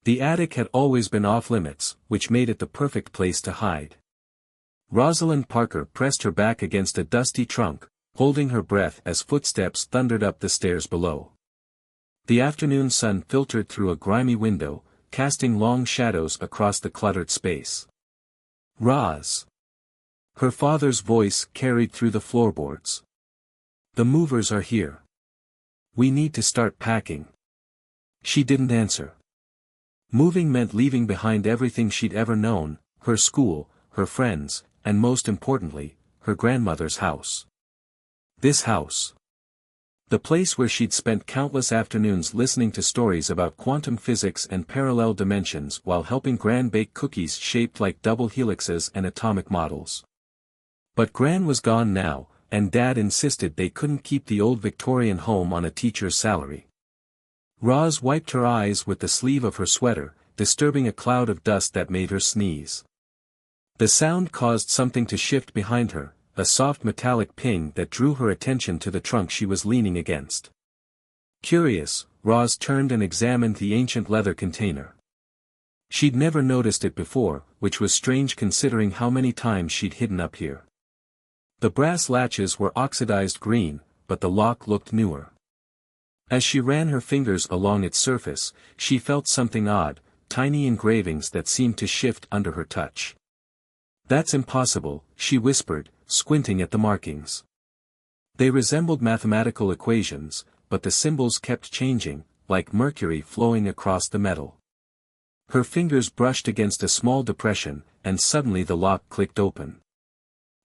The attic had always been off-limits, which made it the perfect place to hide. Rosalind Parker pressed her back against a dusty trunk, holding her breath as footsteps thundered up the stairs below. The afternoon sun filtered through a grimy window, casting long shadows across the cluttered space. "Roz!" Her father's voice carried through the floorboards. "The movers are here. We need to start packing." She didn't answer. Moving meant leaving behind everything she'd ever known, her school, her friends, and most importantly, her grandmother's house. This house. The place where she'd spent countless afternoons listening to stories about quantum physics and parallel dimensions while helping Gran bake cookies shaped like double helixes and atomic models. But Gran was gone now, and Dad insisted they couldn't keep the old Victorian home on a teacher's salary. Roz wiped her eyes with the sleeve of her sweater, disturbing a cloud of dust that made her sneeze. The sound caused something to shift behind her, a soft metallic ping that drew her attention to the trunk she was leaning against. Curious, Roz turned and examined the ancient leather container. She'd never noticed it before, which was strange considering how many times she'd hidden up here. The brass latches were oxidized green, but the lock looked newer. As she ran her fingers along its surface, she felt something odd, tiny engravings that seemed to shift under her touch. "That's impossible," she whispered, squinting at the markings. They resembled mathematical equations, but the symbols kept changing, like mercury flowing across the metal. Her fingers brushed against a small depression, and suddenly the lock clicked open.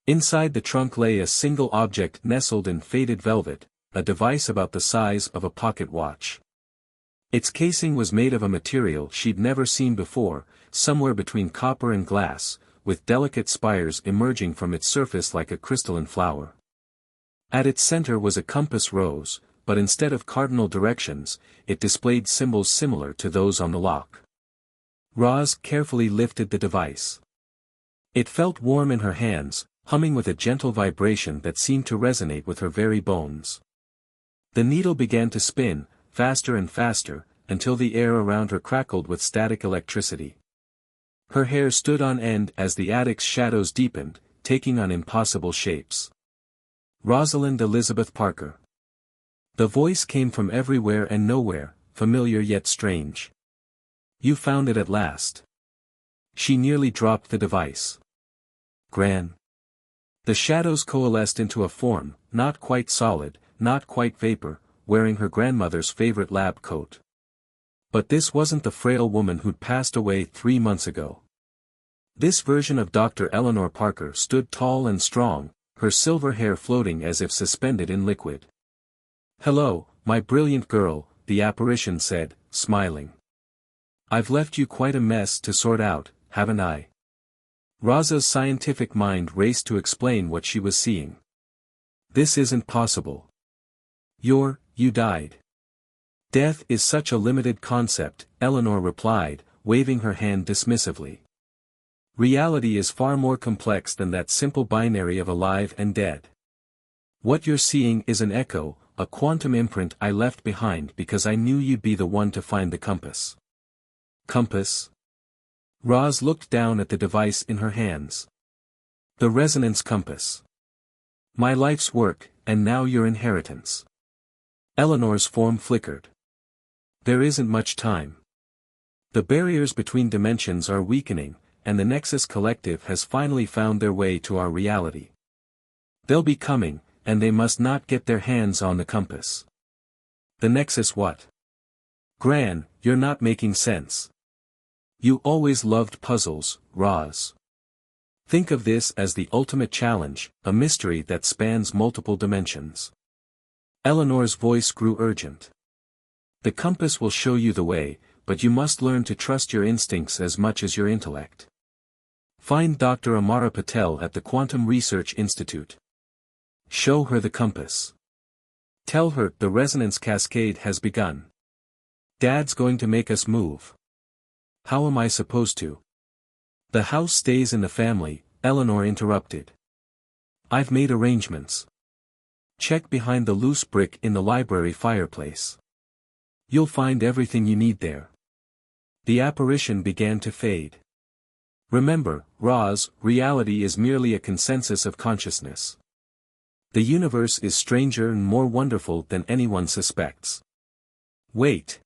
Inside the trunk lay a single object nestled in faded velvet, a device about the size of a pocket watch. Its casing was made of a material she'd never seen before, somewhere between copper and glass, with delicate spires emerging from its surface like a crystalline flower. At its center was a compass rose, but instead of cardinal directions, it displayed symbols similar to those on the lock. Roz carefully lifted the device. It felt warm in her hands, humming with a gentle vibration that seemed to resonate with her very bones. The needle began to spin, faster and faster, until the air around her crackled with static electricity. Her hair stood on end as the attic's shadows deepened, taking on impossible shapes. "Rosalind Elizabeth Parker." The voice came from everywhere and nowhere, familiar yet strange. "You found it at last." She nearly dropped the device. "Gran." The shadows coalesced into a form, not quite solid, not quite vapor, wearing her grandmother's favorite lab coat. But this wasn't the frail woman who'd passed away 3 months ago. This version of Dr. Eleanor Parker stood tall and strong, her silver hair floating as if suspended in liquid. "Hello, my brilliant girl," the apparition said, smiling. "I've left you quite a mess to sort out, haven't I?" Roz's scientific mind raced to explain what she was seeing. "This isn't possible. You died." "Death is such a limited concept," Eleanor replied, waving her hand dismissively. "Reality is far more complex than that simple binary of alive and dead. What you're seeing is an echo, a quantum imprint I left behind because I knew you'd be the one to find the compass." "Compass?" Roz looked down at the device in her hands. "The resonance compass. My life's work, and now your inheritance." Eleanor's form flickered. "There isn't much time. The barriers between dimensions are weakening, and the Nexus Collective has finally found their way to our reality. They'll be coming, and they must not get their hands on the compass." "The Nexus what?" "Gran, you're not making sense. You always loved puzzles, Roz. Think of this as the ultimate challenge, a mystery that spans multiple dimensions." Eleanor's voice grew urgent. "The compass will show you the way, but you must learn to trust your instincts as much as your intellect. Find Dr. Amara Patel at the Quantum Research Institute. Show her the compass. Tell her the resonance cascade has begun. Dad's going to make us move." "How am I supposed to?" "The house stays in the family," Eleanor interrupted. "I've made arrangements. Check behind the loose brick in the library fireplace. You'll find everything you need there." The apparition began to fade. Remember, Roz, reality is merely a consensus of consciousness. The universe is stranger and more wonderful than anyone suspects. Wait.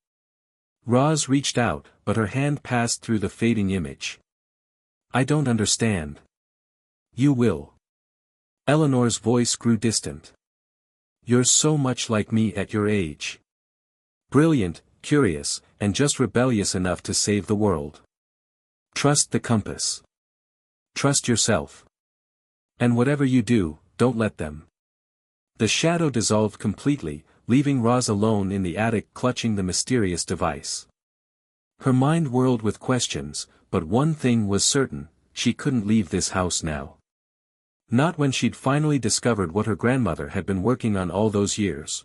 Roz reached out, but her hand passed through the fading image. I don't understand. You will. Eleanor's voice grew distant. You're so much like me at your age. Brilliant, curious, and just rebellious enough to save the world. Trust the compass. Trust yourself. And whatever you do, don't let them. The shadow dissolved completely, leaving Roz alone in the attic clutching the mysterious device. Her mind whirled with questions, but one thing was certain, she couldn't leave this house now. Not when she'd finally discovered what her grandmother had been working on all those years.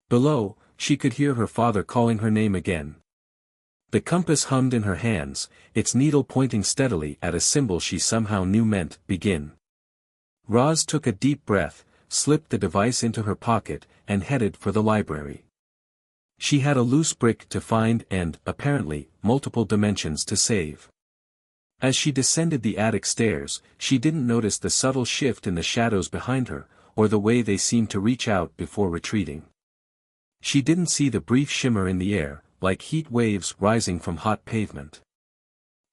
Below, she could hear her father calling her name again. The compass hummed in her hands, its needle pointing steadily at a symbol she somehow knew meant, begin. Roz took a deep breath, slipped the device into her pocket, and headed for the library. She had a loose brick to find and, apparently, multiple dimensions to save. As she descended the attic stairs, she didn't notice the subtle shift in the shadows behind her, or the way they seemed to reach out before retreating. She didn't see the brief shimmer in the air, like heat waves rising from hot pavement.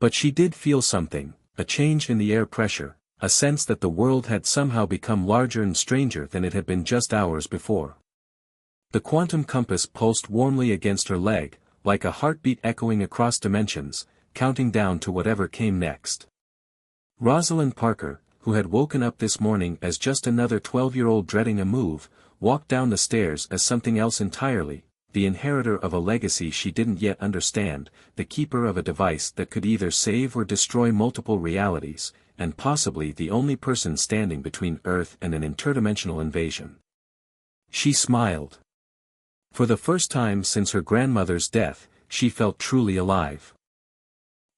But she did feel something, a change in the air pressure, a sense that the world had somehow become larger and stranger than it had been just hours before. The quantum compass pulsed warmly against her leg, like a heartbeat echoing across dimensions, counting down to whatever came next. Rosalind Parker, who had woken up this morning as just another 12-year-old dreading a move, walked down the stairs as something else entirely, the inheritor of a legacy she didn't yet understand, the keeper of a device that could either save or destroy multiple realities, and possibly the only person standing between Earth and an interdimensional invasion. She smiled. For the first time since her grandmother's death, she felt truly alive.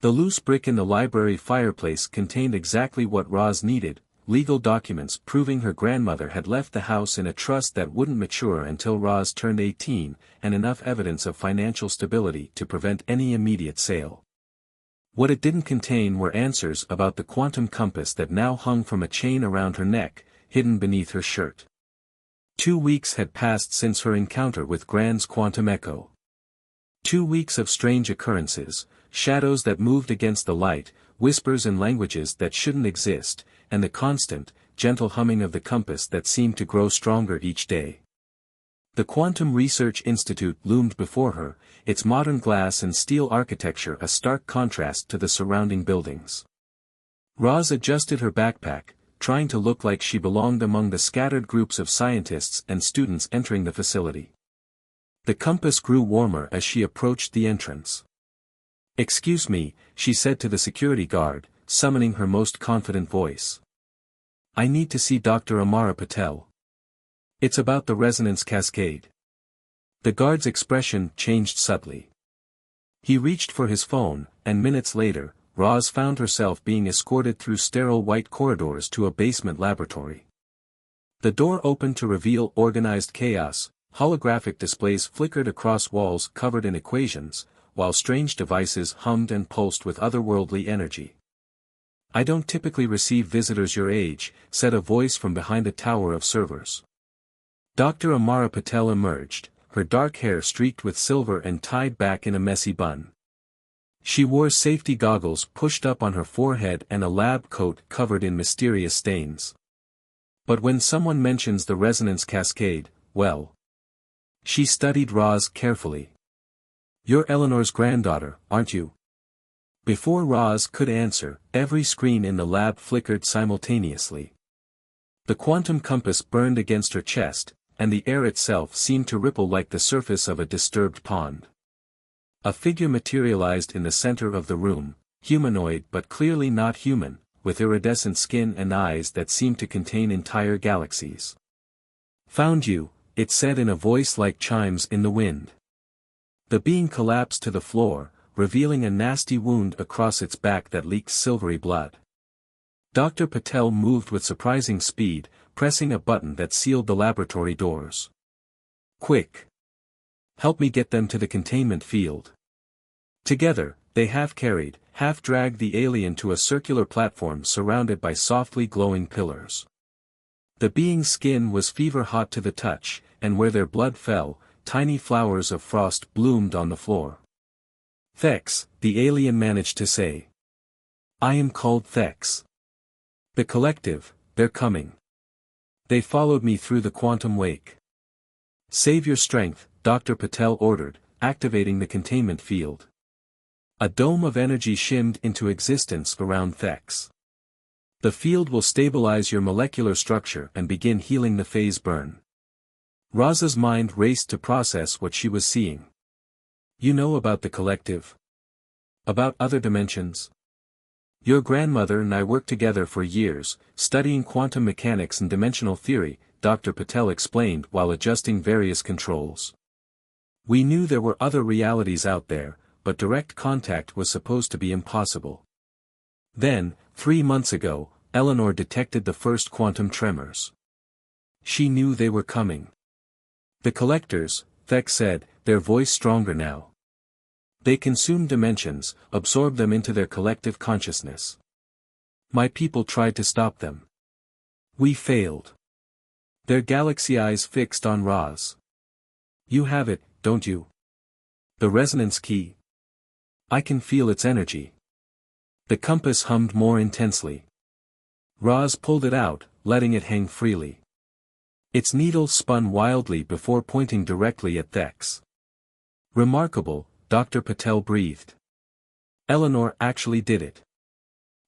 The loose brick in the library fireplace contained exactly what Roz needed, legal documents proving her grandmother had left the house in a trust that wouldn't mature until Roz turned 18, and enough evidence of financial stability to prevent any immediate sale. What it didn't contain were answers about the quantum compass that now hung from a chain around her neck, hidden beneath her shirt. 2 weeks had passed since her encounter with Grand's quantum echo. 2 weeks of strange occurrences, shadows that moved against the light, whispers in languages that shouldn't exist, and the constant, gentle humming of the compass that seemed to grow stronger each day. The Quantum Research Institute loomed before her, its modern glass and steel architecture a stark contrast to the surrounding buildings. Roz adjusted her backpack, trying to look like she belonged among the scattered groups of scientists and students entering the facility. The compass grew warmer as she approached the entrance. "Excuse me," she said to the security guard, summoning her most confident voice. "I need to see Dr. Amara Patel. It's about the resonance cascade." The guard's expression changed subtly. He reached for his phone, and minutes later, Roz found herself being escorted through sterile white corridors to a basement laboratory. The door opened to reveal organized chaos, holographic displays flickered across walls covered in equations, while strange devices hummed and pulsed with otherworldly energy. "I don't typically receive visitors your age," said a voice from behind a tower of servers. Dr. Amara Patel emerged, her dark hair streaked with silver and tied back in a messy bun. She wore safety goggles pushed up on her forehead and a lab coat covered in mysterious stains. But when someone mentions the resonance cascade, well. She studied Roz carefully. "You're Eleanor's granddaughter, aren't you?" Before Roz could answer, every screen in the lab flickered simultaneously. The quantum compass burned against her chest, and the air itself seemed to ripple like the surface of a disturbed pond. A figure materialized in the center of the room, humanoid but clearly not human, with iridescent skin and eyes that seemed to contain entire galaxies. "Found you," it said in a voice like chimes in the wind. The being collapsed to the floor, revealing a nasty wound across its back that leaked silvery blood. Dr. Patel moved with surprising speed, pressing a button that sealed the laboratory doors. "Quick! Help me get them to the containment field." Together, they half-carried, half-dragged the alien to a circular platform surrounded by softly glowing pillars. The being's skin was fever-hot to the touch, and where their blood fell, tiny flowers of frost bloomed on the floor. "Thex," the alien managed to say. "I am called Thex. The collective, they're coming. They followed me through the quantum wake." "Save your strength," Dr. Patel ordered, activating the containment field. A dome of energy shimmed into existence around Thex. "The field will stabilize your molecular structure and begin healing the phase burn." Roz's mind raced to process what she was seeing. "You know about the collective? About other dimensions? Your grandmother and I worked together for years, studying quantum mechanics and dimensional theory," Dr. Patel explained while adjusting various controls. "We knew there were other realities out there, but direct contact was supposed to be impossible. Then, 3 months ago, Eleanor detected the first quantum tremors. She knew they were coming. The collectors," Thex said, their voice stronger now. "They consume dimensions, absorb them into their collective consciousness. My people tried to stop them. We failed." Their galaxy eyes fixed on Roz. "You have it, don't you? The resonance key. I can feel its energy." The compass hummed more intensely. Roz pulled it out, letting it hang freely. Its needle spun wildly before pointing directly at Thex. "Remarkable," Dr. Patel breathed. "Eleanor actually did it.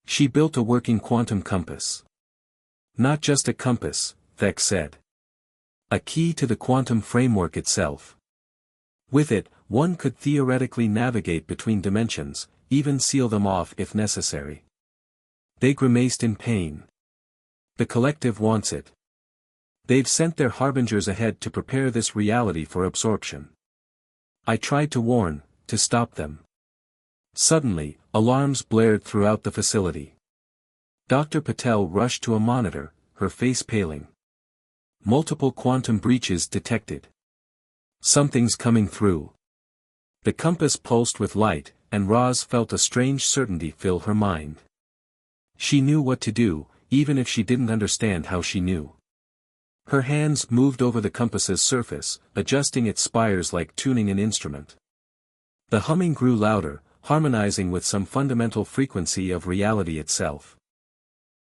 She built a working quantum compass." "Not just a compass," Thex said. "A key to the quantum framework itself. With it, one could theoretically navigate between dimensions, even seal them off if necessary." They grimaced in pain. "The collective wants it. They've sent their harbingers ahead to prepare this reality for absorption. I tried to warn, to stop them." Suddenly, alarms blared throughout the facility. Dr. Patel rushed to a monitor, her face paling. "Multiple quantum breaches detected. Something's coming through." The compass pulsed with light, and Roz felt a strange certainty fill her mind. She knew what to do, even if she didn't understand how she knew. Her hands moved over the compass's surface, adjusting its spires like tuning an instrument. The humming grew louder, harmonizing with some fundamental frequency of reality itself.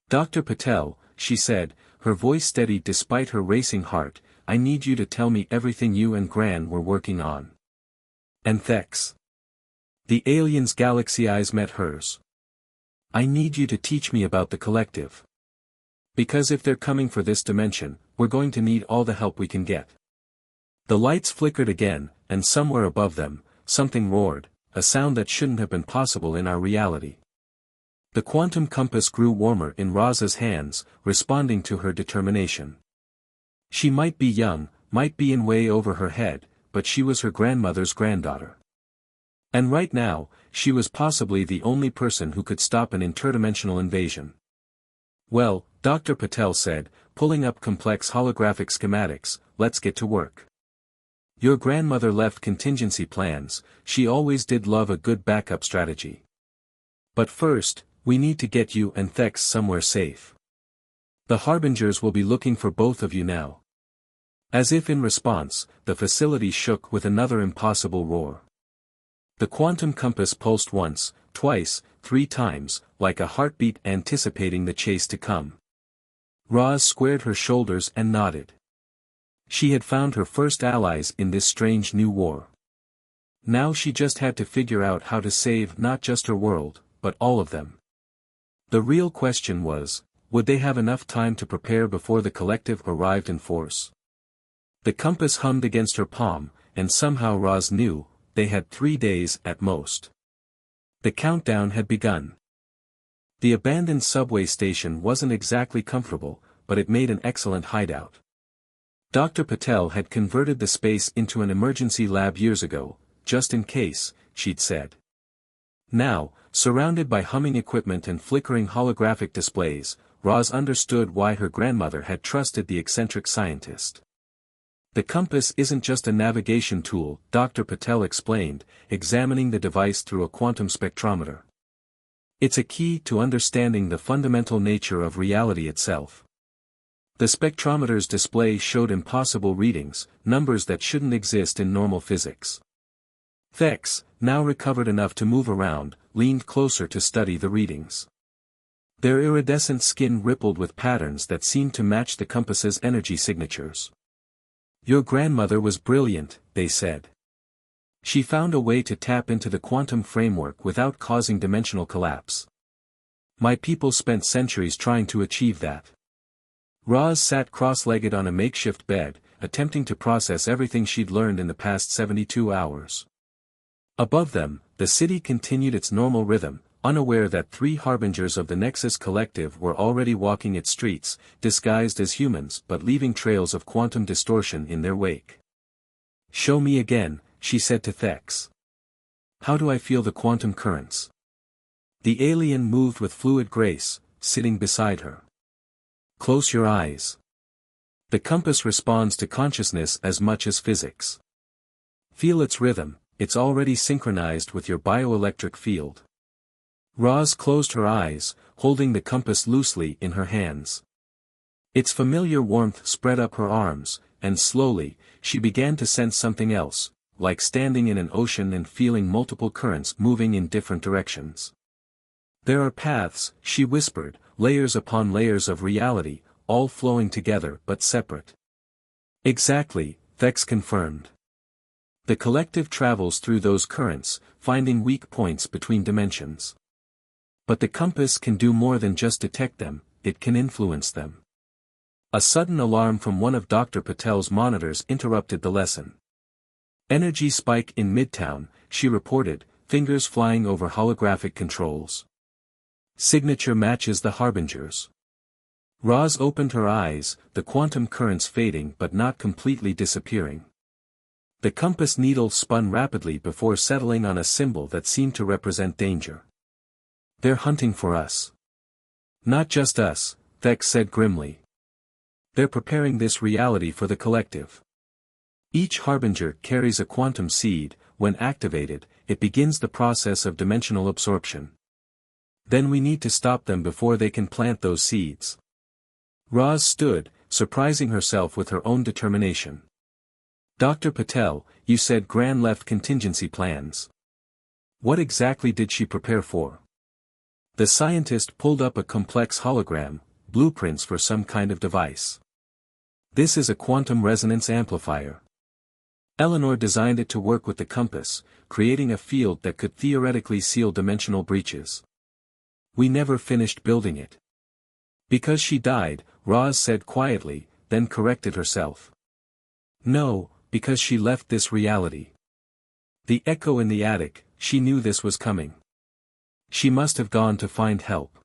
"Dr. Patel," she said, her voice steady despite her racing heart, "I need you to tell me everything you and Gran were working on." "And Thex?" The alien's galaxy eyes met hers. "I need you to teach me about the collective. Because if they're coming for this dimension, we're going to need all the help we can get." The lights flickered again, and somewhere above them, something roared, a sound that shouldn't have been possible in our reality. The quantum compass grew warmer in Roz's hands, responding to her determination. She might be young, might be in way over her head, but she was her grandmother's granddaughter. And right now, she was possibly the only person who could stop an interdimensional invasion. "Well," Dr. Patel said, pulling up complex holographic schematics, "let's get to work. Your grandmother left contingency plans, she always did love a good backup strategy. But first, we need to get you and Thex somewhere safe. The harbingers will be looking for both of you now." As if in response, the facility shook with another impossible roar. The quantum compass pulsed once, twice, 3 times, like a heartbeat anticipating the chase to come. Roz squared her shoulders and nodded. She had found her first allies in this strange new war. Now she just had to figure out how to save not just her world, but all of them. The real question was, would they have enough time to prepare before the collective arrived in force? The compass hummed against her palm, and somehow Roz knew, they had 3 days at most. The countdown had begun. The abandoned subway station wasn't exactly comfortable, but it made an excellent hideout. Dr. Patel had converted the space into an emergency lab years ago, just in case, she'd said. Now, surrounded by humming equipment and flickering holographic displays, Roz understood why her grandmother had trusted the eccentric scientist. The compass isn't just a navigation tool, Dr. Patel explained, examining the device through a quantum spectrometer. It's a key to understanding the fundamental nature of reality itself. The spectrometer's display showed impossible readings, numbers that shouldn't exist in normal physics. Thex, now recovered enough to move around, leaned closer to study the readings. Their iridescent skin rippled with patterns that seemed to match the compass's energy signatures. "Your grandmother was brilliant," they said. "She found a way to tap into the quantum framework without causing dimensional collapse. My people spent centuries trying to achieve that." Roz sat cross-legged on a makeshift bed, attempting to process everything she'd learned in the past 72 hours. Above them, the city continued its normal rhythm, unaware that 3 harbingers of the Nexus Collective were already walking its streets, disguised as humans but leaving trails of quantum distortion in their wake. "Show me again," she said to Thex. "How do I feel the quantum currents?" The alien moved with fluid grace, sitting beside her. "Close your eyes. The compass responds to consciousness as much as physics. Feel its rhythm, it's already synchronized with your bioelectric field." Roz closed her eyes, holding the compass loosely in her hands. Its familiar warmth spread up her arms, and slowly, she began to sense something else, like standing in an ocean and feeling multiple currents moving in different directions. "There are paths," she whispered, "layers upon layers of reality, all flowing together but separate." "Exactly," Thex confirmed. "The collective travels through those currents, finding weak points between dimensions. But the compass can do more than just detect them, it can influence them." A sudden alarm from one of Dr. Patel's monitors interrupted the lesson. "Energy spike in Midtown," she reported, fingers flying over holographic controls. "Signature matches the harbingers." Roz opened her eyes, the quantum currents fading but not completely disappearing. The compass needle spun rapidly before settling on a symbol that seemed to represent danger. "They're hunting for us." "Not just us," Thex said grimly. "They're preparing this reality for the collective. Each harbinger carries a quantum seed. When activated, it begins the process of dimensional absorption. Then we need to stop them before they can plant those seeds." Roz stood, surprising herself with her own determination. "Dr. Patel, you said Gran left contingency plans. What exactly did she prepare for?" The scientist pulled up a complex hologram, blueprints for some kind of device. "This is a quantum resonance amplifier. Eleanor designed it to work with the compass, creating a field that could theoretically seal dimensional breaches. We never finished building it." "Because she died," Roz said quietly, then corrected herself. "No, because she left this reality." The echo in the attic, she knew this was coming. She must have gone to find help.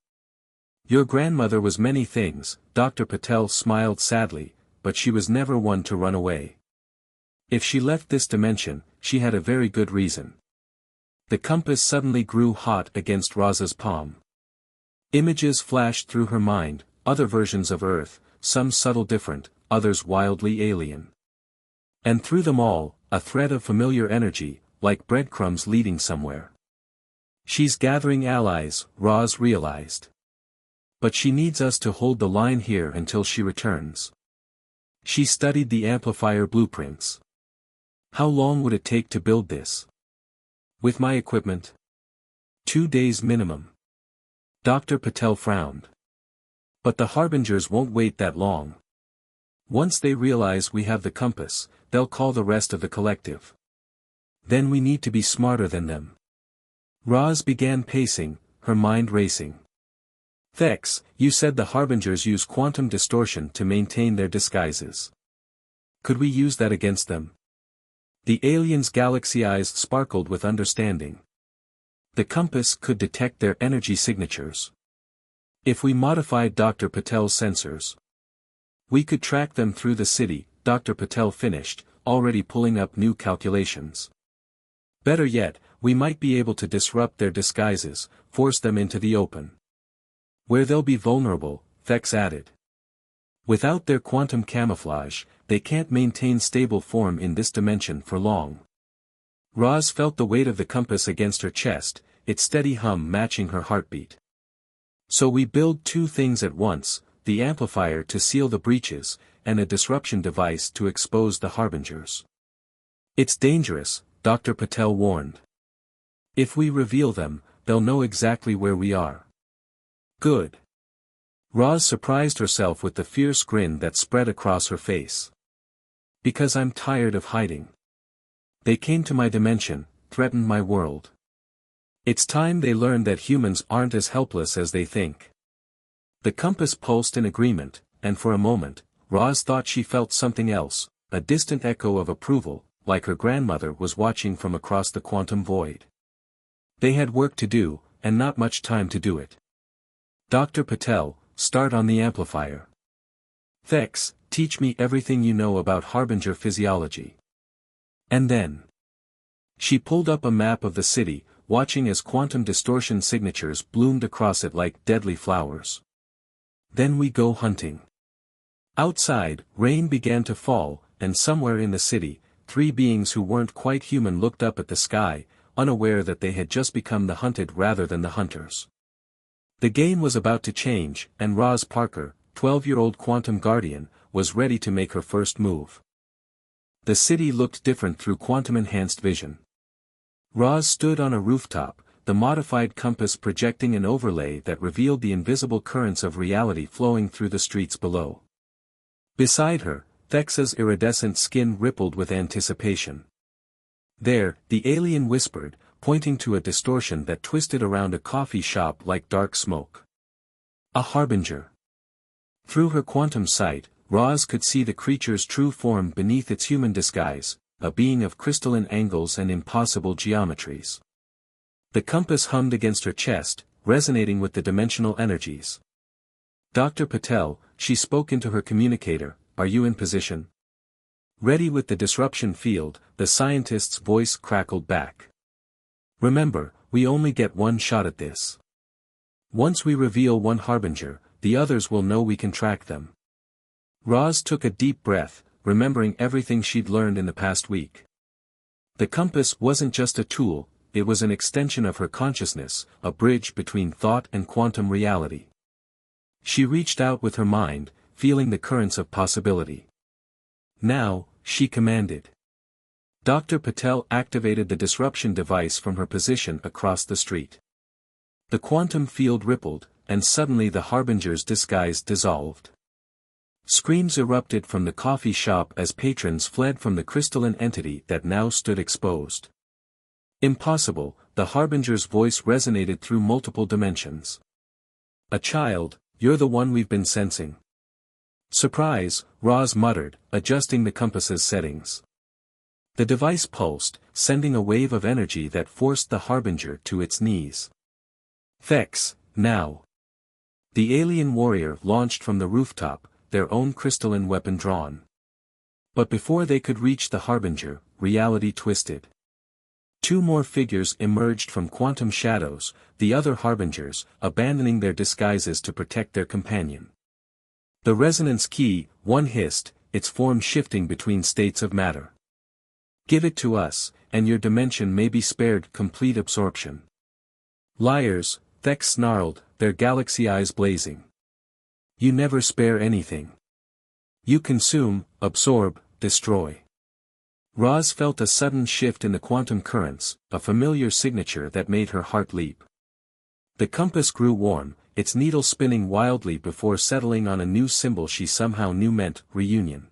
"Your grandmother was many things," Dr. Patel smiled sadly, "but she was never one to run away. If she left this dimension, she had a very good reason." The compass suddenly grew hot against Roz's palm. Images flashed through her mind, other versions of Earth, some subtle different, others wildly alien. And through them all, a thread of familiar energy, like breadcrumbs leading somewhere. "She's gathering allies," Roz realized. "But she needs us to hold the line here until she returns." She studied the amplifier blueprints. "How long would it take to build this?" "With my equipment?" 2 days minimum." Dr. Patel frowned. "But the harbingers won't wait that long. Once they realize we have the compass, they'll call the rest of the collective. Then we need to be smarter than them." Roz began pacing, her mind racing. "Thex, you said the harbingers use quantum distortion to maintain their disguises. Could we use that against them?" The alien's galaxy eyes sparkled with understanding. "The compass could detect their energy signatures. If we modified Dr. Patel's sensors, we could track them through the city," Dr. Patel finished, already pulling up new calculations. "Better yet, we might be able to disrupt their disguises, force them into the open. Where they'll be vulnerable," Thex added. Without their quantum camouflage, they can't maintain stable form in this dimension for long. Roz felt the weight of the compass against her chest, its steady hum matching her heartbeat. So we build two things at once, the amplifier to seal the breaches, and a disruption device to expose the harbingers. It's dangerous, Dr. Patel warned. If we reveal them, they'll know exactly where we are. Good. Roz surprised herself with the fierce grin that spread across her face. Because I'm tired of hiding. They came to my dimension, threatened my world. It's time they learned that humans aren't as helpless as they think. The compass pulsed in agreement, and for a moment, Roz thought she felt something else, a distant echo of approval, like her grandmother was watching from across the quantum void. They had work to do, and not much time to do it. Dr. Patel, start on the amplifier. Thex, teach me everything you know about harbinger physiology. And then. She pulled up a map of the city, watching as quantum distortion signatures bloomed across it like deadly flowers. Then we go hunting. Outside, rain began to fall, and somewhere in the city, three beings who weren't quite human looked up at the sky, unaware that they had just become the hunted rather than the hunters. The game was about to change, and Roz Parker, 12-year-old quantum guardian, was ready to make her first move. The city looked different through quantum-enhanced vision. Roz stood on a rooftop, the modified compass projecting an overlay that revealed the invisible currents of reality flowing through the streets below. Beside her, Thex's iridescent skin rippled with anticipation. There, the alien whispered, pointing to a distortion that twisted around a coffee shop like dark smoke. A harbinger. Through her quantum sight, Roz could see the creature's true form beneath its human disguise, a being of crystalline angles and impossible geometries. The compass hummed against her chest, resonating with the dimensional energies. Dr. Patel, she spoke into her communicator, are you in position? Ready with the disruption field, the scientist's voice crackled back. Remember, we only get one shot at this. Once we reveal one harbinger, the others will know we can track them. Roz took a deep breath, remembering everything she'd learned in the past week. The compass wasn't just a tool, it was an extension of her consciousness, a bridge between thought and quantum reality. She reached out with her mind, feeling the currents of possibility. Now, she commanded. Dr. Patel activated the disruption device from her position across the street. The quantum field rippled, and suddenly the harbinger's disguise dissolved. Screams erupted from the coffee shop as patrons fled from the crystalline entity that now stood exposed. Impossible, the harbinger's voice resonated through multiple dimensions. A child, you're the one we've been sensing. Surprise, Roz muttered, adjusting the compass's settings. The device pulsed, sending a wave of energy that forced the harbinger to its knees. Thex, now. The alien warrior launched from the rooftop, their own crystalline weapon drawn. But before they could reach the harbinger, reality twisted. Two more figures emerged from quantum shadows, the other harbingers, abandoning their disguises to protect their companion. The resonance key, one hissed, its form shifting between states of matter. Give it to us, and your dimension may be spared complete absorption. Liars, Thex snarled, their galaxy eyes blazing. You never spare anything. You consume, absorb, destroy. Roz felt a sudden shift in the quantum currents, a familiar signature that made her heart leap. The compass grew warm, its needle spinning wildly before settling on a new symbol she somehow knew meant reunion.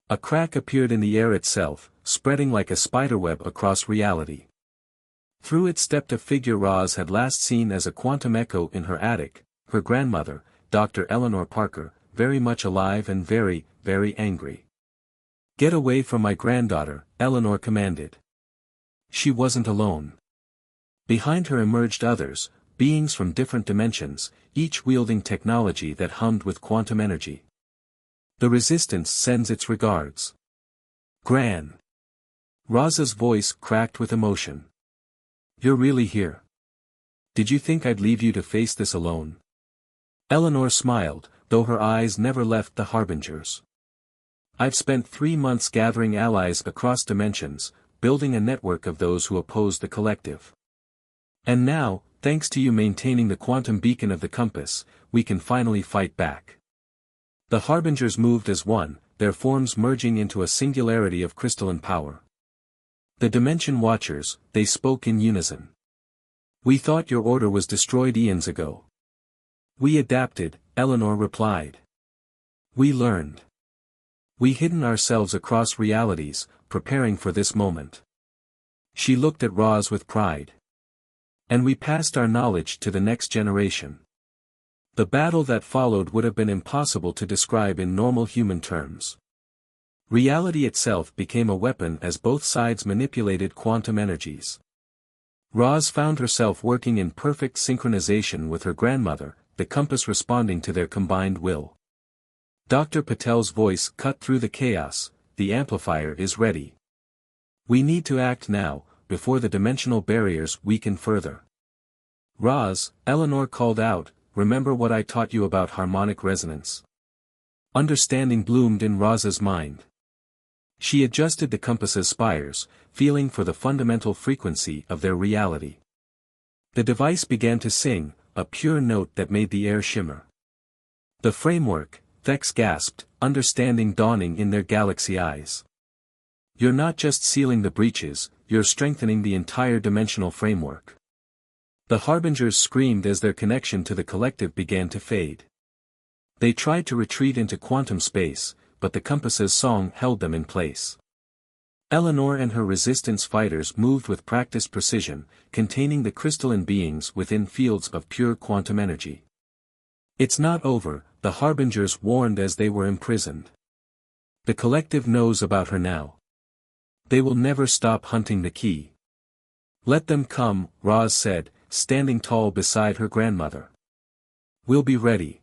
A crack appeared in the air itself, spreading like a spiderweb across reality. Through it stepped a figure Roz had last seen as a quantum echo in her attic, her grandmother, Dr. Eleanor Parker, very much alive and very, very angry. Get away from my granddaughter, Eleanor commanded. She wasn't alone. Behind her emerged others, beings from different dimensions, each wielding technology that hummed with quantum energy. The Resistance sends its regards. Gran. Roz's voice cracked with emotion. You're really here. Did you think I'd leave you to face this alone? Eleanor smiled, though her eyes never left the harbingers. I've spent 3 months gathering allies across dimensions, building a network of those who oppose the collective. And now, thanks to you maintaining the quantum beacon of the compass, we can finally fight back. The harbingers moved as one, their forms merging into a singularity of crystalline power. The Dimension Watchers, they spoke in unison. We thought your order was destroyed eons ago. We adapted, Eleanor replied. We learned. We hidden ourselves across realities, preparing for this moment. She looked at Roz with pride. And we passed our knowledge to the next generation. The battle that followed would have been impossible to describe in normal human terms. Reality itself became a weapon as both sides manipulated quantum energies. Roz found herself working in perfect synchronization with her grandmother, the compass responding to their combined will. Dr. Patel's voice cut through the chaos, the amplifier is ready. We need to act now, before the dimensional barriers weaken further. Roz, Eleanor called out, remember what I taught you about harmonic resonance? Understanding bloomed in Roz's mind. She adjusted the compass's spires, feeling for the fundamental frequency of their reality. The device began to sing, a pure note that made the air shimmer. The framework, Thex gasped, understanding dawning in their galaxy eyes. You're not just sealing the breaches, you're strengthening the entire dimensional framework. The harbingers screamed as their connection to the collective began to fade. They tried to retreat into quantum space, but the compass's song held them in place. Eleanor and her resistance fighters moved with practiced precision, containing the crystalline beings within fields of pure quantum energy. It's not over, the harbingers warned as they were imprisoned. The collective knows about her now. They will never stop hunting the key. Let them come, Roz said, standing tall beside her grandmother. We'll be ready.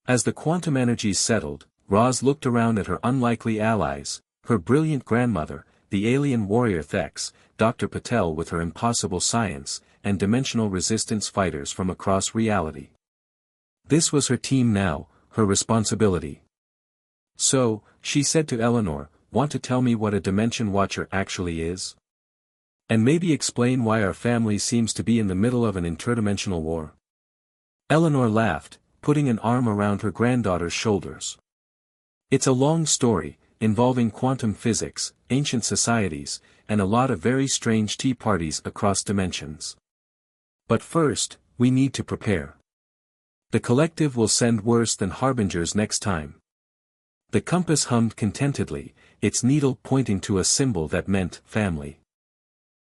As the quantum energies settled, Roz looked around at her unlikely allies, her brilliant grandmother, the alien warrior Thex, Dr. Patel with her impossible science, and dimensional resistance fighters from across reality. This was her team now, her responsibility. So, she said to Eleanor, want to tell me what a Dimension Watcher actually is? And maybe explain why our family seems to be in the middle of an interdimensional war? Eleanor laughed, putting an arm around her granddaughter's shoulders. It's a long story, involving quantum physics, ancient societies, and a lot of very strange tea parties across dimensions. But first, we need to prepare. The collective will send worse than harbingers next time. The compass hummed contentedly, its needle pointing to a symbol that meant family.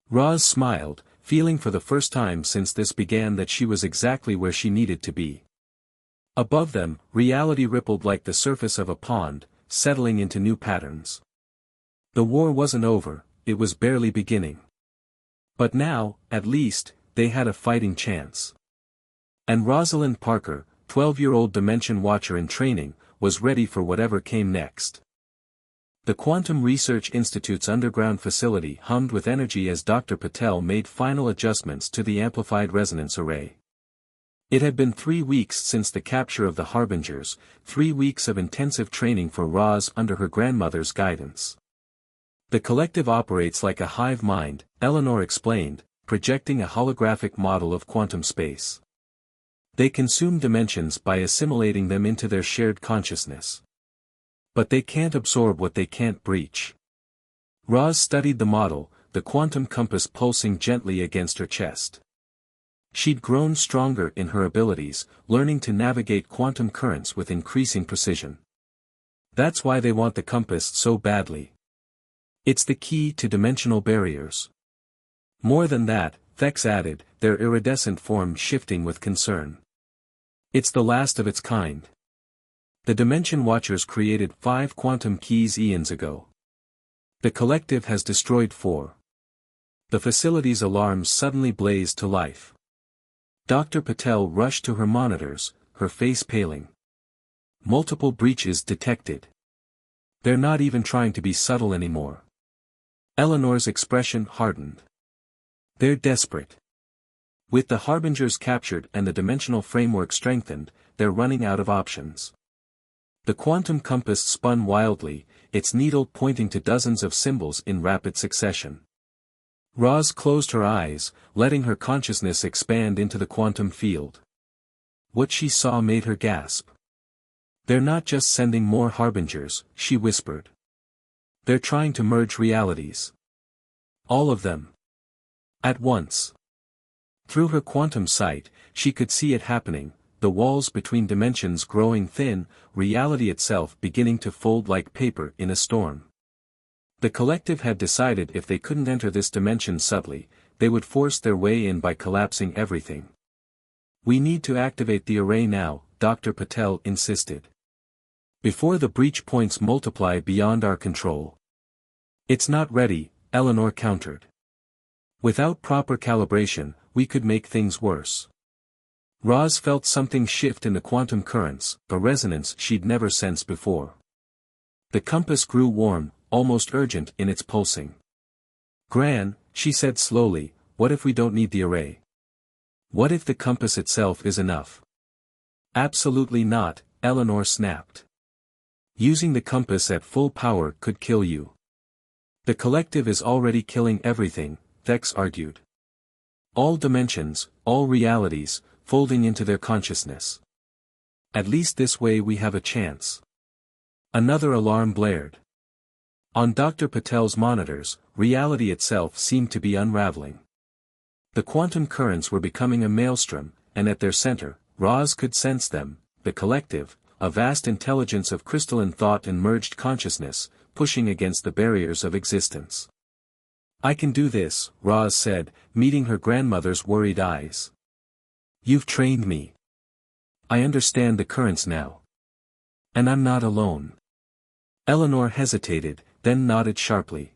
Roz smiled, feeling for the first time since this began that she was exactly where she needed to be. Above them, reality rippled like the surface of a pond, settling into new patterns. The war wasn't over, it was barely beginning. But now, at least, they had a fighting chance. And Rosalind Parker, 12-year-old Dimension Watcher in training, was ready for whatever came next. The Quantum Research Institute's underground facility hummed with energy as Dr. Patel made final adjustments to the amplified resonance array. It had been 3 weeks since the capture of the Harbingers, 3 weeks of intensive training for Roz under her grandmother's guidance. The collective operates like a hive mind, Eleanor explained, projecting a holographic model of quantum space. They consume dimensions by assimilating them into their shared consciousness. But they can't absorb what they can't breach. Roz studied the model, the quantum compass pulsing gently against her chest. She'd grown stronger in her abilities, learning to navigate quantum currents with increasing precision. That's why they want the compass so badly. It's the key to dimensional barriers. More than that, Thex added, their iridescent form shifting with concern. It's the last of its kind. The Dimension Watchers created 5 quantum keys eons ago. The collective has destroyed 4. The facility's alarms suddenly blazed to life. Dr. Patel rushed to her monitors, her face paling. Multiple breaches detected. They're not even trying to be subtle anymore. Eleanor's expression hardened. They're desperate. With the harbingers captured and the dimensional framework strengthened, they're running out of options. The quantum compass spun wildly, its needle pointing to dozens of symbols in rapid succession. Roz closed her eyes, letting her consciousness expand into the quantum field. What she saw made her gasp. They're not just sending more harbingers, she whispered. They're trying to merge realities. All of them. At once. Through her quantum sight, she could see it happening, the walls between dimensions growing thin, reality itself beginning to fold like paper in a storm. The collective had decided if they couldn't enter this dimension subtly, they would force their way in by collapsing everything. We need to activate the array now, Dr. Patel insisted. Before the breach points multiply beyond our control. It's not ready, Eleanor countered. Without proper calibration, we could make things worse. Roz felt something shift in the quantum currents, a resonance she'd never sensed before. The compass grew warm, almost urgent in its pulsing. Gran, she said slowly, what if we don't need the array? What if the compass itself is enough? Absolutely not, Eleanor snapped. Using the compass at full power could kill you. The collective is already killing everything, Thex argued. All dimensions, all realities, folding into their consciousness. At least this way we have a chance. Another alarm blared. On Dr. Patel's monitors, reality itself seemed to be unraveling. The quantum currents were becoming a maelstrom, and at their center, Roz could sense them, the collective, a vast intelligence of crystalline thought and merged consciousness, pushing against the barriers of existence. I can do this, Roz said, meeting her grandmother's worried eyes. You've trained me. I understand the currents now. And I'm not alone. Eleanor hesitated, then nodded sharply.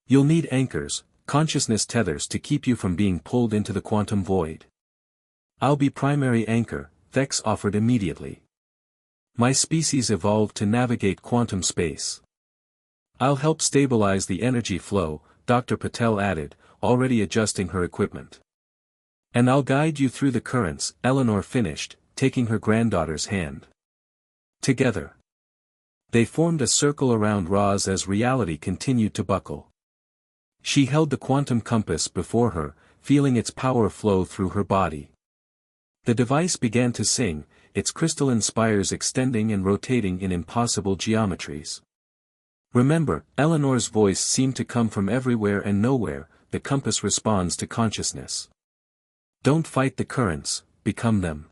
You'll need anchors, consciousness tethers to keep you from being pulled into the quantum void. I'll be primary anchor, Thex offered immediately. My species evolved to navigate quantum space. I'll help stabilize the energy flow, Dr. Patel added, already adjusting her equipment. And I'll guide you through the currents, Eleanor finished, taking her granddaughter's hand. Together. They formed a circle around Roz as reality continued to buckle. She held the quantum compass before her, feeling its power flow through her body. The device began to sing, its crystalline spires extending and rotating in impossible geometries. Remember, Eleanor's voice seemed to come from everywhere and nowhere, the compass responds to consciousness. Don't fight the currents, become them.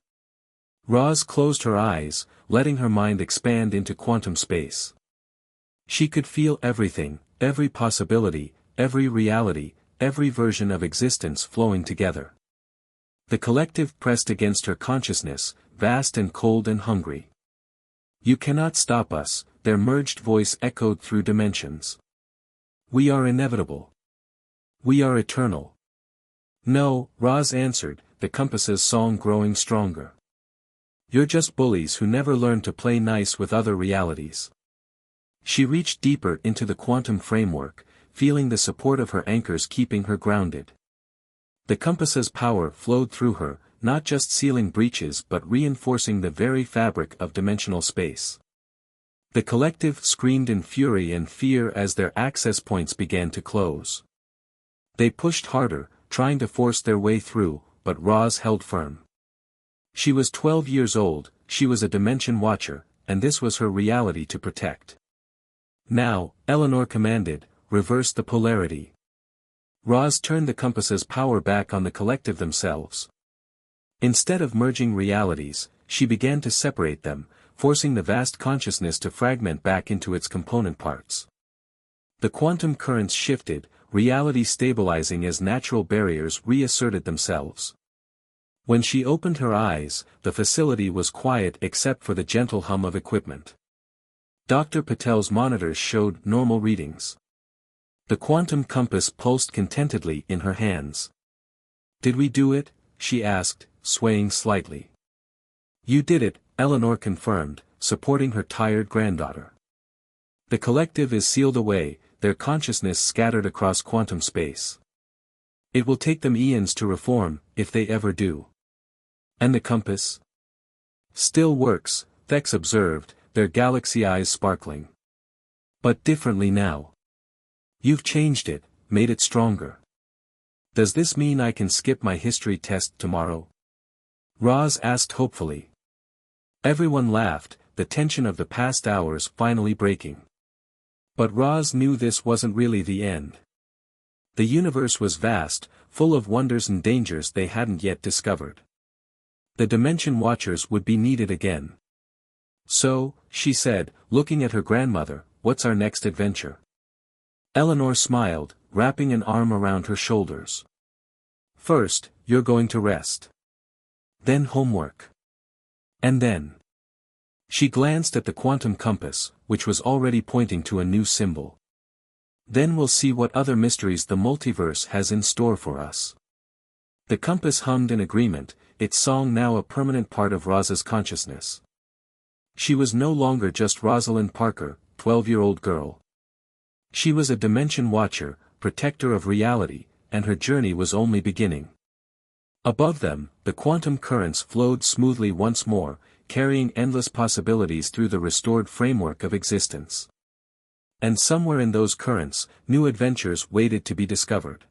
Roz closed her eyes, letting her mind expand into quantum space. She could feel everything, every possibility, every reality, every version of existence flowing together. The collective pressed against her consciousness, vast and cold and hungry. You cannot stop us, their merged voice echoed through dimensions. We are inevitable. We are eternal. No, Roz answered, the compass's song growing stronger. You're just bullies who never learn to play nice with other realities. She reached deeper into the quantum framework, feeling the support of her anchors keeping her grounded. The compass's power flowed through her, not just sealing breaches but reinforcing the very fabric of dimensional space. The collective screamed in fury and fear as their access points began to close. They pushed harder, trying to force their way through, but Roz held firm. She was 12 years old, she was a dimension watcher, and this was her reality to protect. Now, Eleanor commanded, reverse the polarity. Roz turned the compass's power back on the collective themselves. Instead of merging realities, she began to separate them, forcing the vast consciousness to fragment back into its component parts. The quantum currents shifted, reality stabilizing as natural barriers reasserted themselves. When she opened her eyes, the facility was quiet except for the gentle hum of equipment. Dr. Patel's monitors showed normal readings. The quantum compass pulsed contentedly in her hands. Did we do it? She asked, swaying slightly. You did it, Eleanor confirmed, supporting her tired granddaughter. The collective is sealed away, their consciousness scattered across quantum space. It will take them eons to reform, if they ever do. And the compass? Still works, Thex observed, their galaxy eyes sparkling. But differently now. You've changed it, made it stronger. Does this mean I can skip my history test tomorrow? Roz asked hopefully. Everyone laughed, the tension of the past hours finally breaking. But Roz knew this wasn't really the end. The universe was vast, full of wonders and dangers they hadn't yet discovered. The Dimension Watchers would be needed again. So, she said, looking at her grandmother, what's our next adventure? Eleanor smiled, wrapping an arm around her shoulders. First, you're going to rest. Then homework. And then. She glanced at the quantum compass, which was already pointing to a new symbol. Then we'll see what other mysteries the multiverse has in store for us. The compass hummed in agreement, its song now a permanent part of Roz's consciousness. She was no longer just Rosalind Parker, 12-year-old girl. She was a Dimension Watcher, protector of reality, and her journey was only beginning. Above them, the quantum currents flowed smoothly once more, carrying endless possibilities through the restored framework of existence. And somewhere in those currents, new adventures waited to be discovered.